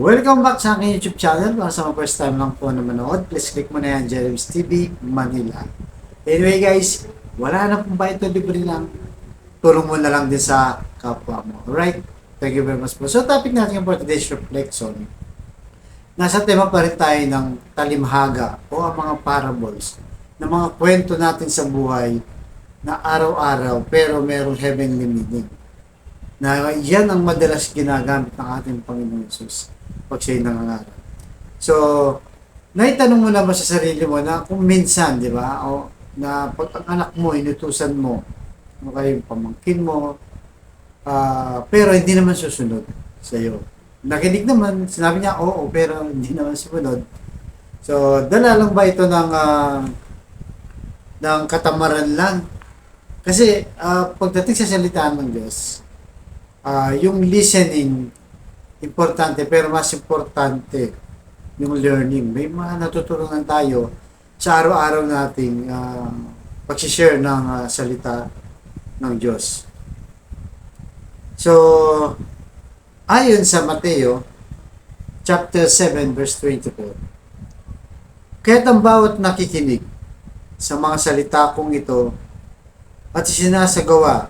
Welcome back sa aking YouTube channel. Para sa mga first time lang po na manood, please click mo na yan, Jeremy's TV Manila. Anyway guys, wala na pong bayad to libre lang. Tulong mo na lang din sa kapwa mo. Alright? Thank you very much po. So topic natin for today's reflection. Nasa tema pa rin tayo ng talimhaga o ang mga parables na mga kwento natin sa buhay na araw-araw pero merong heavenly meaning. Na yan ang madalas ginagamit ng ating Panginoon Jesus pag siya'y nangangaral. So, naitanong mo na ba sa sarili mo na kung minsan, di ba, o na pag ang anak mo, inutusan mo, o kayong pamangkin mo, pero hindi naman susunod sa iyo. Nakinig naman, sinabi niya, oo, pero hindi naman sumunod. So, dala lang ba ito ng katamaran lang? Kasi, pagdating sa salita ng Diyos, yung listening, importante, pero mas importante yung learning. May mga natutunan tayo sa araw-araw nating pag-share ng salita ng Diyos. So, ayon sa Mateo, chapter 7, verse 24, kaya't ang bawat nakikinig sa mga salita kong ito at sinasagawa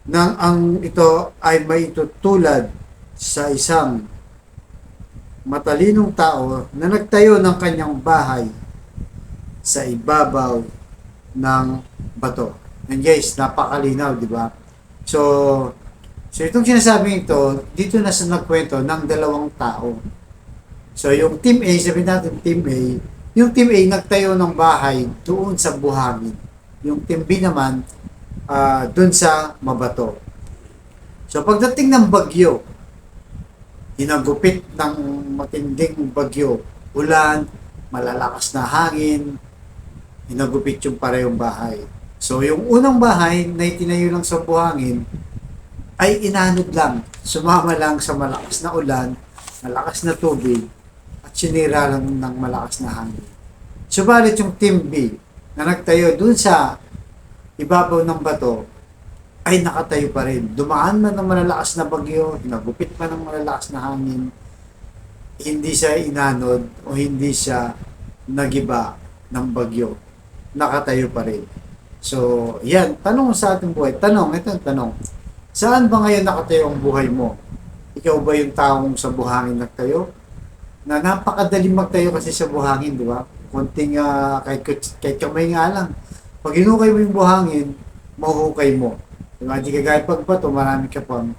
nang ang ito ay may tutulad sa isang matalinong tao na nagtayo ng kanyang bahay sa ibabaw ng bato. And guys, napakalinaw, di ba? So itong sinasabing ito, dito na sa nagkwento ng dalawang tao. So yung team A, sabihin natin team A, yung team A nagtayo ng bahay doon sa buhangin. Yung team B naman, dun sa mabato. So pagdating ng bagyo, hinagupit ng matinding bagyo, ulan, malalakas na hangin, hinagupit yung parehong bahay. So yung unang bahay na itinayo lang sa buhangin ay inanod lang, sumama lang sa malakas na ulan, malakas na tubig, at sinira lang ng malakas na hangin. Subalit yung team B na nagtayo dun sa ibabaw ng bato ay nakatayo pa rin. Dumaan man ng malalakas na bagyo, hinagupit pa ng malalakas na hangin, hindi siya inanod o hindi siya nagiba ng bagyo. Nakatayo pa rin. So, yan. Tanong sa ating buhay. Ito ang tanong. Saan ba ngayon nakatayo ang buhay mo? Ikaw ba yung taong sa buhangin nagtayo? Na napakadali magtayo kasi sa buhangin, di ba? Konting, kahit kamay nga lang. Pag hinukay mo yung buhangin, mahuhukay mo. Diba? Di kagaya pagbato, marami ka pang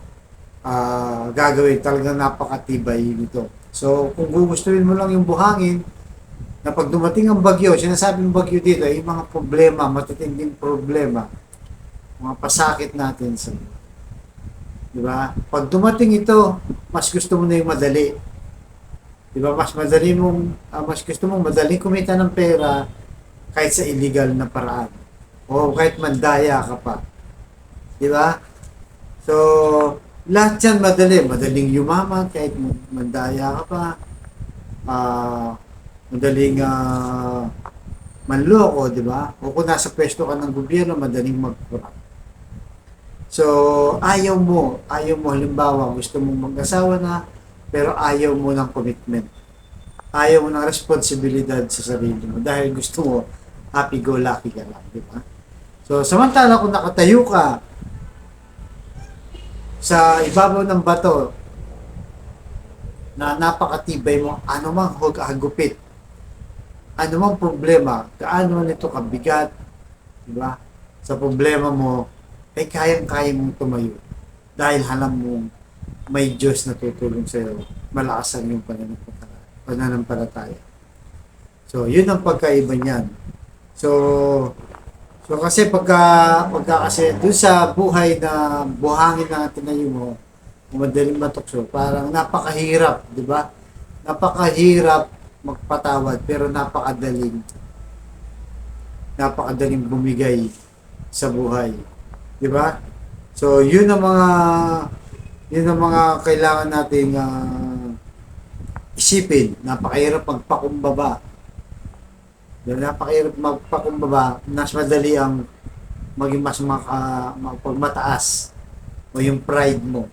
gagawin. Talagang napakatibay nito. So, kung gugustuhin mo lang yung buhangin, na pag dumating ang bagyo, sinasabing bagyo dito, ay mga problema, matitinding problema, mga pasakit natin sa diba? Pag dumating ito, mas gusto mo na yung madali. Diba? Mas gusto mong madaling kumita ng pera, kahit sa illegal na paraan o kahit mandaya ka pa, di ba? So lahat yan madaling yumaman kahit mandaya ka pa, madaling manloko, di ba? O kung nasa pwesto ka ng gobyerno, madaling magkurap. So ayaw mo halimbawa gusto mong mag-asawa na pero ayaw mo ng commitment, ayaw mo ng responsibilidad sa sarili mo dahil gusto mo happy-go-lucky ka lang, di ba? So, samantala kung nakatayo ka sa ibabaw ng bato na napakatibay mo, anumang hagupit, anumang problema, gaano nito kabigat, di ba? Sa problema mo, ay kayang-kaya mong tumayo dahil alam mong may Diyos na tutulong sa iyo, malakas ang iyong pananampalataya. So, yun ang pagkaiba niyan. So kasi pagka kasi doon sa buhay na buhangin na tinayo mo, madaling matukso, parang napakahirap, di ba? Napakahirap magpatawad pero napakadaling bumigay sa buhay, di ba? So yun ang mga kailangan nating isipin. Napakahirap magpakumbaba. Napakahirap magpakumbaba, mas madali ang maging mas mataas o yung pride mo.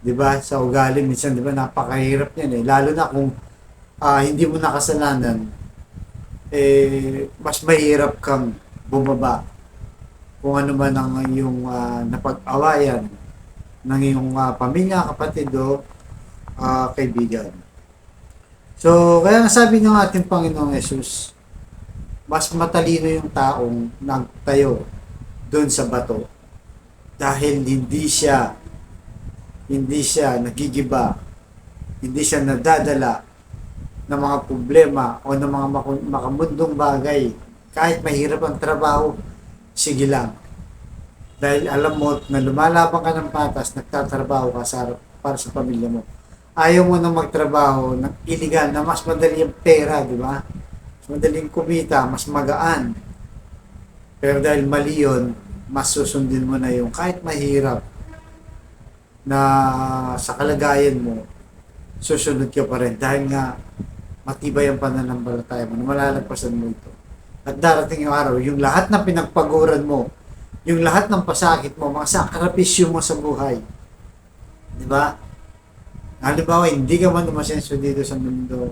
'Di ba? Sa ugali minsan 'di ba napakahirap niyan eh. Lalo na kung hindi mo nakasalanan, mas mahirap kang bumaba kung ano man ang iyong napag-awayan ng iyong pamilya, kapatid o kaibigan. So, kaya nga sabi ng ating Panginoong Yesus, mas matalino yung taong nagtayo doon sa bato dahil hindi siya nagigiba, hindi siya nadadala ng mga problema o ng mga makamundong bagay. Kahit mahirap ang trabaho, sige lang. Dahil alam mo na lumalaban ka ng patas, nagtatrabaho ka para sa pamilya mo. Ayaw mo na magtrabaho ng illegal na mas madali ang pera, di ba? Mas madaling kumita, mas magaan. Pero dahil mali yun, mas susundin mo na yung kahit mahirap na sa kalagayan mo, susunod ka pa rin. Dahil nga, matibay ang pananampalataya mo na malalagpasan mo ito. At darating yung araw, yung lahat ng pinagpaguran mo, yung lahat ng pasakit mo, mga sakripisyo mo sa buhay. Di ba? Halimbawa, hindi ka man umasenso dito sa mundo,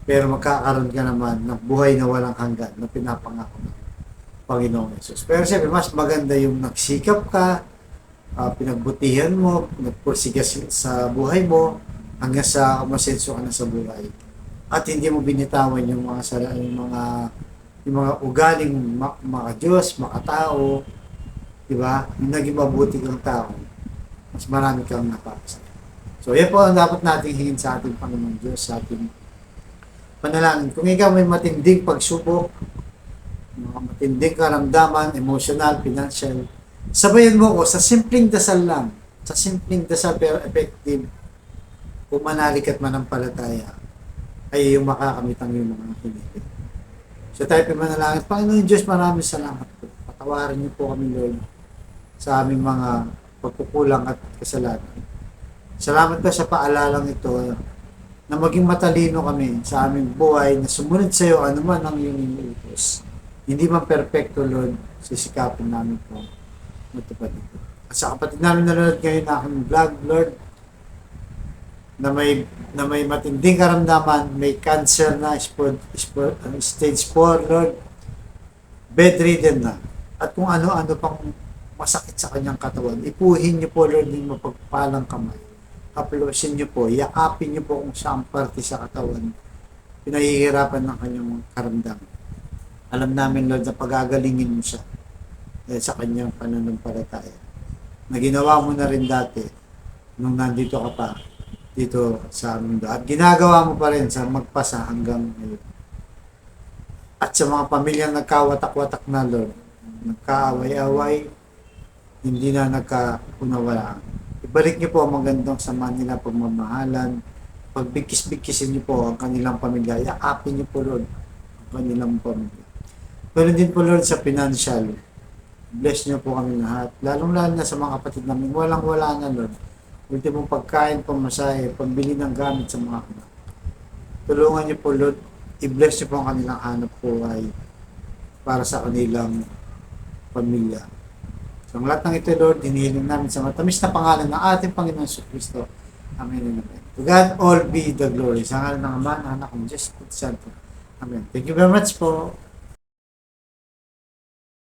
pero magkakaroon ka naman ng buhay na walang hanggan na pinapangako ng Panginoong Yesus. Pero siyempre, mas maganda yung nagsikap ka, pinagbutihan mo, nagpursigas sa buhay mo, hanggang sa umasenso ka na sa buhay. At hindi mo binitawan yung mga ugaling mga Diyos, makatao, di ba? Yung naging mabuti kang tao, mas marami kang napapasa. So, yan po ang dapat nating hingin sa ating Panginoong Diyos, sa ating panalangin. Kung ikaw may matinding pagsubok, mga matinding karamdaman, emotional, financial, sabayan mo ko sa simpleng dasal lang, sa simpleng dasal pero effective, kung manalik at manampalataya, ay yung makakamit ang iyong mga hinihiling. So tayo manalangin, Panginoon Diyos, maraming salamat po. Patawarin niyo po kami, Lord, sa aming mga pagkukulang at kasalanan. Salamat po sa paalalang ito na maging matalino kami sa aming buhay na sumunod sa iyo anuman ang iyong inuutos. Hindi man perfecto, Lord, sisikapin namin po matupad ito. At sa kapatid namin nanonood ngayon na aking vlog, Lord, na may matinding karamdaman, may cancer na, stage 4, Lord, bedridden na, at kung ano-ano pang masakit sa kanyang katawan, ipuhin niyo po, Lord, yung mapagpalang kamay. Haplosin niyo po, yakapin niyo po kung saan parte sa katawan pinahihirapan ng kanyang karamdaman. Alam namin, Lord, na pagagalingin mo siya dahil sa kanyang pananampalataya na ginawa mo na rin dati nung nandito ka pa dito sa mundo. At ginagawa mo pa rin sa magpasa hanggang ngayon. At sa mga pamilyang nagkawatak-watak na, Lord, nagkaaway-away, hindi na nagkaunawaan. Ibalik niyo po ang magandang sama nila, pagmamahalan, pagbigkis-bigkisin niyo po ang kanilang pamilya. Yakapin niyo po, Lord, ang kanilang pamilya. Pero din po, Lord, sa financial, bless niyo po kami lahat. Lalong-lalo na sa mga kapatid namin, walang-wala na, Lord. Ultimong pagkain, pamasahe, pambili ng gamit sa mga anak. Tulungan niyo po, Lord, i-bless niyo po ang kanilang hanap buhay para sa kanilang pamilya. So, ang lahat ng ito, Lord, hinihiling namin sa matamis na pangalan ng ating Panginoon Kristo. Amen and amen. To God all be the glory. Sa ngalan ng Ama, ng Anak, ng Diyos, Santo. Amen. Thank you very much po.